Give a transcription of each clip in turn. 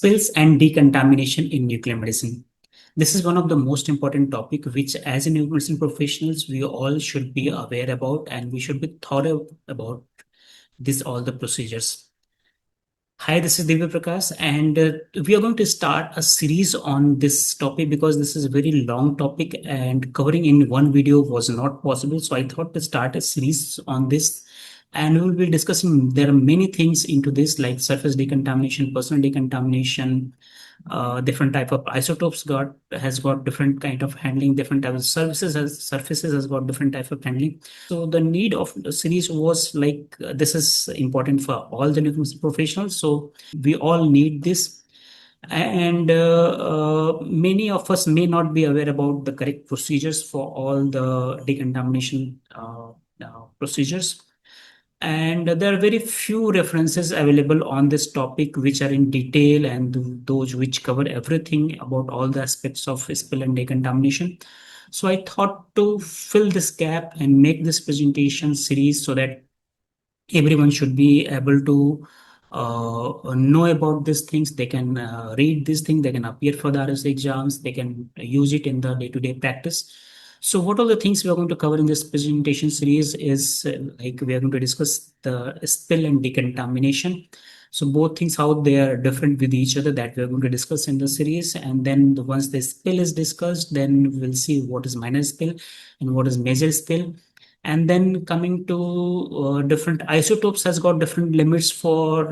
Spills and decontamination in nuclear medicine. This is one of the most important topic which as a nuclear medicine professionals we all should be aware about, and we should be thought about this all the procedures. Hi, this is Divya Prakash, and we are going to start a series on this topic because this is a very long topic and covering in one video was not possible. So I thought to start a series on this, and we will be discussing. There are many things into this, like surface decontamination, personal decontamination, different type of isotopes has got different kind of handling, different type of surfaces has got different type of handling. So the need of the series was like this is important for all the nuclear professionals, so we all need this. And many of us may not be aware about the correct procedures for all the decontamination procedures, and there are very few references available on this topic which are in detail and those which cover everything about all the aspects of spill and decontamination. So I thought to fill this gap and make this presentation series so that everyone should be able to know about these things. They can read these things, they can appear for the RS exams, they can use it in the day-to-day practice. So what are the things we are going to cover in this presentation series is like we are going to discuss the spill and decontamination. So both things, how they are different with each other, that we are going to discuss in the series. And then once the spill is discussed, then we'll see what is minor spill and what is major spill. And then coming to different isotopes has got different limits for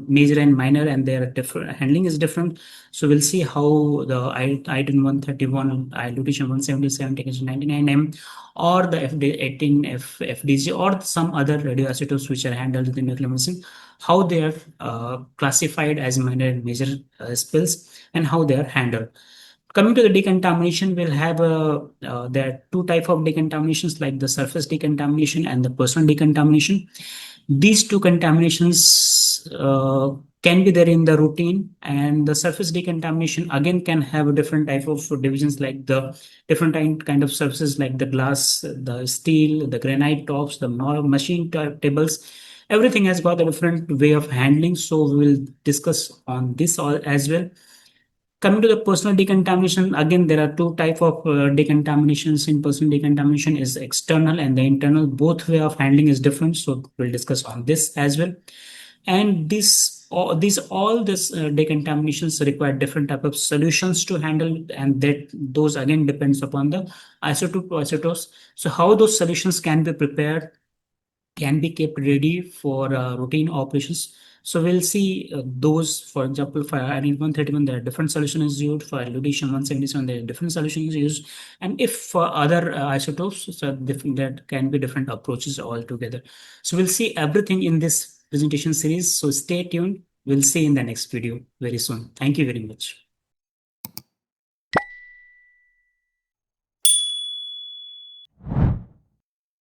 major and minor, and their different handling is different. So we'll see how the iodine 131, lutetium 177 taken to 99M, or the FD18 FDG, or some other radioisotopes which are handled in the nuclear medicine, how they are classified as minor and major spills, and how they are handled. Coming to the decontamination, we'll have there are two type of decontaminations, like the surface decontamination and the personal decontamination. These two contaminations can be there in the routine, and the surface decontamination again can have a different type of divisions, like the different kind of surfaces like the glass, the steel, the granite tops, the machine tables. Everything has got a different way of handling, so we will discuss on this all as well. Coming to the personal decontamination, again, there are two type of decontaminations in personal decontamination, is external and the internal. Both way of handling is different, so we'll discuss on this as well. And all this decontaminations require different type of solutions to handle, and that those again depends upon the isotope to isotopes. So how those solutions can be prepared, can be kept ready for routine operations. So we'll see those, for example, for iodine 131, there are different solutions used. For lutetium 177, there are different solutions used. And if for other isotopes, so different, that can be different approaches altogether. So we'll see everything in this presentation series. So stay tuned. We'll see in the next video very soon. Thank you very much.